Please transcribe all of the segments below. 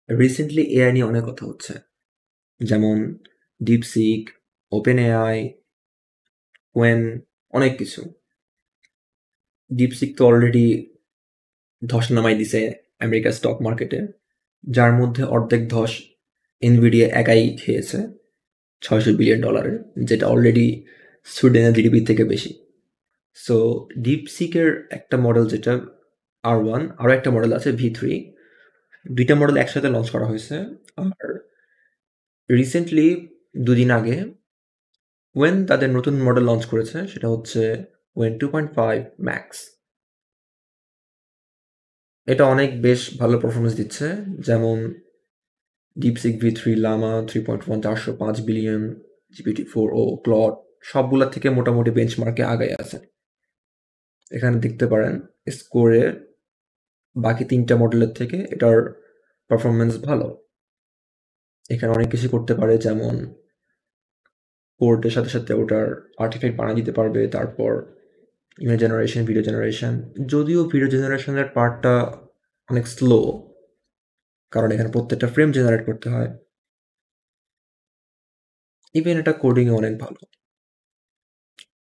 Recently AI নিয়ে অনেক কথা হচ্ছে। যেমন ডিপসিক, ওপেন এআই, কোয়েন, অনেক কিছু। ডিপসিক তো অলরেডি ধস নামাই দিছে আমেরিকার স্টক মার্কেটে, যার মধ্যে অর্ধেক ধস এনভিডিয়া একাই খেয়েছে $600 বিলিয়ন, যেটা অলরেডি সুইডেনের জিডিপি থেকে বেশি। সো ডিপসিকের একটা মডেল যেটা R1, আরও একটা মডেল আছে V3, দুইটা মডেল একসাথে লঞ্চ করা হয়েছে। আর রিসেন্টলি দুদিন আগে ওয়েন তাদের নতুন মডেল লঞ্চ করেছে, সেটা হচ্ছে ওয়েন 2.5 ম্যাক্স। এটা অনেক বেশ ভালো পারফরমেন্স দিচ্ছে, যেমন DeepSeek V3, Lama 3.1 405 billion, GPT-4 ও ক্লড সবগুলা থেকে মোটামুটি বেঞ্চমার্কে আগায় আছে। এখানে দেখতে পারেন স্কোরে বাকি তিনটা মডেলের থেকে এটার পারফরমেন্স ভালো। এখানে অনেক কিছু করতে পারে, যেমন কোডের সাথে সাথে ওটার আর্টিফ্যাক্ট বানিয়ে দিতে পারবে। তারপর ইমেজ জেনারেশন, ভিডিও জেনারেশন, যদিও ভিডিও জেনারেশনের পার্টটা অনেক স্লো, কারণ এখানে প্রত্যেকটা ফ্রেম জেনারেট করতে হয়। ইভেন এটা কোডিংয়ে অনেক ভালো।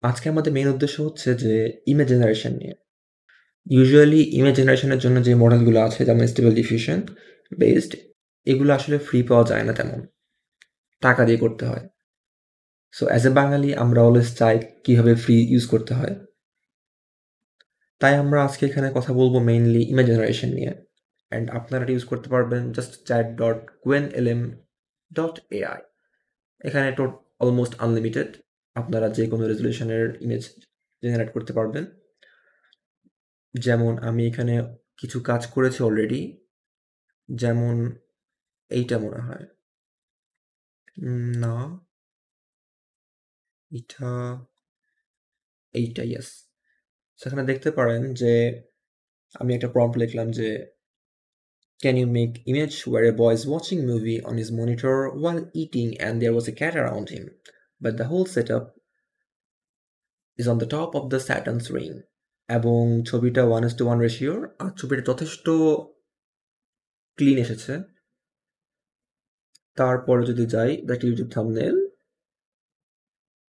আজকে আমাদের মেইন উদ্দেশ্য হচ্ছে যে ইমেজ জেনারেশন নিয়ে। ইউজুয়ালি ইমেজ জেনারেশনের জন্য যে মডেলগুলো আছে, যেমন স্টেবল ডিফিউশন বেসড, এগুলো আসলে ফ্রি পাওয়া যায় না, তেমন টাকা দিয়ে করতে হয়। সো অ্যাজ এ বাঙালি আমরা অলওয়েজ চাই কীভাবে ফ্রি ইউজ করতে হয়। তাই আমরা আজকে এখানে কথা বলবো মেইনলি ইমেজ জেনারেশন নিয়ে। অ্যান্ড আপনারা ইউজ করতে পারবেন জাস্ট chat.quenlm.ai। এখানে তো অলমোস্ট আনলিমিটেড, আপনারা যে কোনো রেজলিউশনের ইমেজ জেনারেট করতে পারবেন। যেমন আমি এখানে কিছু কাজ করেছি অলরেডি, যেমন এইটা মনে হয় না, এইটা ইয়েস। সেখানে দেখতে পারেন যে আমি একটা প্রম্পট লিখলাম যে can you make image where a boy is watching movie on his monitor while eating and there was a cat around him, but the whole setup is on the top of the Saturn's ring, এবং ছবিটা 1:1 রেশিওর, আর ছবিটা যথেষ্ট clean এসেছে। তারপরে যদি যাই the YouTube thumbnail,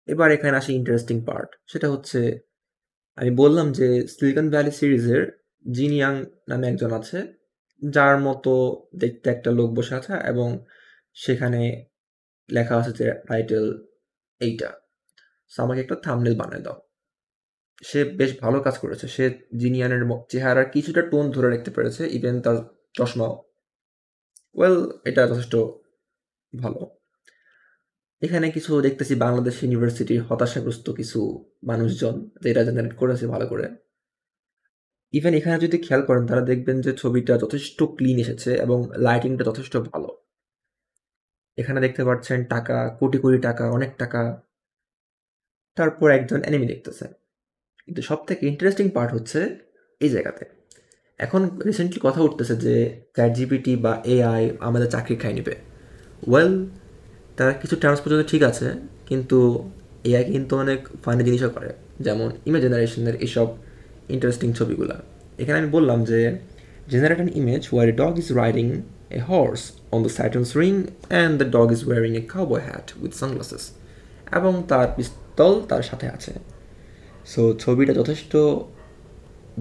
এবার এখানে আসি ইন্টারেস্টিং পার্ট। সেটা হচ্ছে আমি বললাম যে সিলিকন ভ্যালি সিরিজের জিন ইয়াং নামে একজন আছে, যার মতো দেখতে একটা লোক বসে আছে, এবং সেখানে লেখা আছে যে টাইটেল এইটা। সো আমাকে একটা থাম্বনেল বানায় দাও। সে বেশ ভালো কাজ করেছে। সে জিনিয়ানের চেহারার কিছুটা টোন ধরে রাখতে পেরেছে, ইভেন তার চশমাও। ওয়েল, এটা যথেষ্ট ভালো। এখানে কিছু দেখতেছি বাংলাদেশ ইউনিভার্সিটির হতাশাগ্রস্ত কিছু মানুষজন, যেটা জেনারেট করেছে ভালো করে। ইভেন এখানে যদি খেয়াল করেন, তারা দেখবেন যে ছবিটা যথেষ্ট ক্লিন এসেছে এবং লাইটিংটা যথেষ্ট ভালো। এখানে দেখতে পাচ্ছেন টাকা, কোটি কোটি টাকা, অনেক টাকা। তারপর একজন অ্যানিমে দেখতেছে। কিন্তু সব থেকে ইন্টারেস্টিং পার্ট হচ্ছে এই জায়গাতে। এখন রিসেন্টলি কথা উঠতেছে যে চ্যাটজিপিটি বা এআই আমাদের চাকরি খাই নেবে। ওয়েল, তার কিছু টার্মস পর্যন্ত ঠিক আছে, কিন্তু এআই কিন্তু অনেক ফানি জিনিসও করে, যেমন ইমেজ জেনারেশনের এইসব ইন্টারেস্টিং ছবিগুলো। এখানে আমি বললাম যে generate an image where a dog is riding a horse on the Saturn's ring and the dog is wearing a cowboy hat with sunglasses, এবং তার পিস্তল তার সাথে আছে। সো ছবিটা যথেষ্ট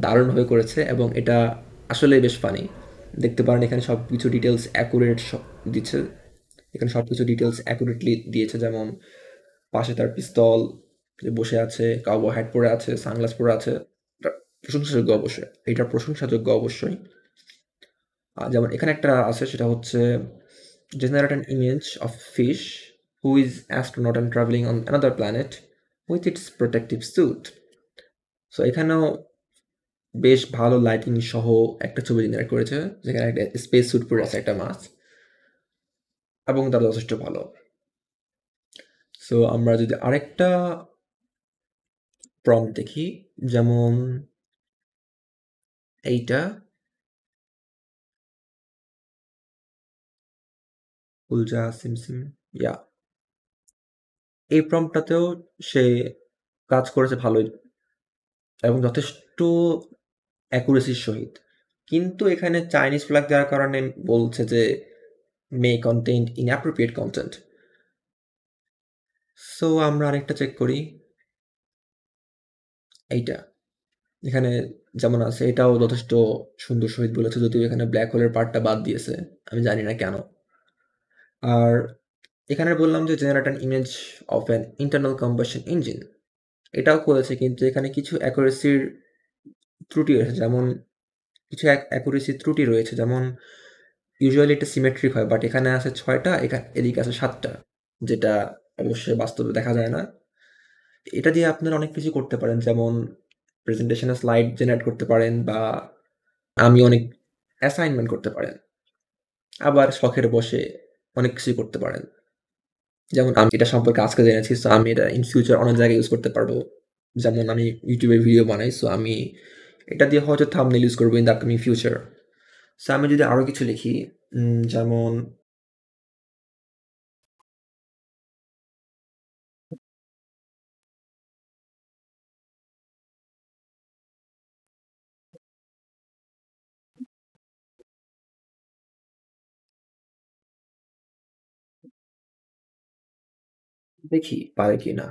দারুণভাবে করেছে এবং এটা আসলে বেশ ফানি। দেখতে পারেন এখানে সব কিছু ডিটেলস অ্যাকুরেট সব দিচ্ছে। এখানে সব কিছু ডিটেলস অ্যাকুরেটলি দিয়েছে, যেমন পাশে তার পিস্তল বসে আছে, কাউবয় হ্যাট পরে আছে, সানগ্লাস পরে আছে। এটা প্রশংসাযোগ্য অবশ্যই, এটা প্রশংসাযোগ্য অবশ্যই। যেমন এখানে একটা আছে, সেটা হচ্ছে generate an image of fish who is astronaut and traveling on another planet with its protective suit. So এখানেও বেশ ভালো লাইটিং সহ একটা ছবি জেনারেট করেছে, যেখানে একটা স্পেস স্যুট পরে আছে একটা মাছ, এবং তারা যথেষ্ট ভালো। সো আমরা যদি আরেকটা প্রম্পট দেখি, যেমন এইটা উলজা সিমসিম, ইয়া, এই প্রম্পটটাতেও সে কাজ করেছে ভালোই এবং যথেষ্ট অ্যাকুরেসির সহিত। কিন্তু এখানে চাইনিজ ফ্ল্যাগ দেওয়ার কারণে বলছে যে may contain inappropriate content. So আমরা আরেকটা চেক করি। এইটা। এখানে যেমন আছে এটাও যথেষ্ট সুন্দর সহিত বলেছে, যদিও এখানে ব্ল্যাক হোলের পার্টটা বাদ দিয়েছে। আমি জানি না কেন? আর এখানে বললাম যে generate an image of an internal combustion engine. এটাও করেছে, কিন্তু এখানে কিছু অ্যাকুরেসির ত্রুটি রয়েছে। যেমন কিছু অ্যাকুরেসি ত্রুটি রয়েছে। যেমন ইউজুয়ালি এটা সিমেট্রিক হয়, বাট এখানে আছে ৬ টা, এদিকে আছে ৭ টা, যেটা অবশ্যই বাস্তবে দেখা যায় না। এটা দিয়ে আপনারা অনেক কিছু করতে পারেন। যেমন প্রেজেন্টেশনে স্লাইড জেনারেট করতে পারেন, বা আমি অনেক অ্যাসাইনমেন্ট করতে পারেন। আবার শখের বশে অনেক কিছুই করতে পারেন। যেমন আমি এটা সম্পর্কে আজকে জেনেছি, সো আমি এটা ইন ফিউচার অনেক জায়গায় ইউজ করতে পারবো। যেমন আমি YouTube এ ভিডিও বানাই, সো আমি এটা দিয়ে হয়তো থাম্বনেইল ইউজ করবো in the upcoming future. So আমি যদি আরো কিছু লিখি, যেমন দেখি পারে কিনা।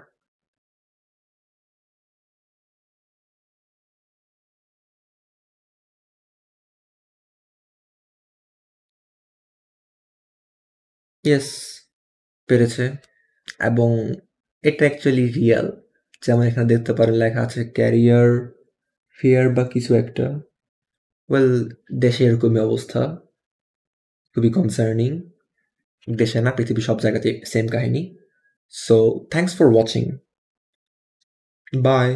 ইয়েস, পেরেছে। এবং এটা অ্যাকচুয়ালি রিয়াল। যেমন এখানে দেখতে পারেন লেখা আছে ক্যারিয়ার ফেয়ার বা কিছু একটা। ওয়েল, দেশে এরকমই অবস্থা। খুবই কনসার্নিং। দেশে না, পৃথিবীর সব জায়গাতে সেম কাহিনী। So thanks for watching. By.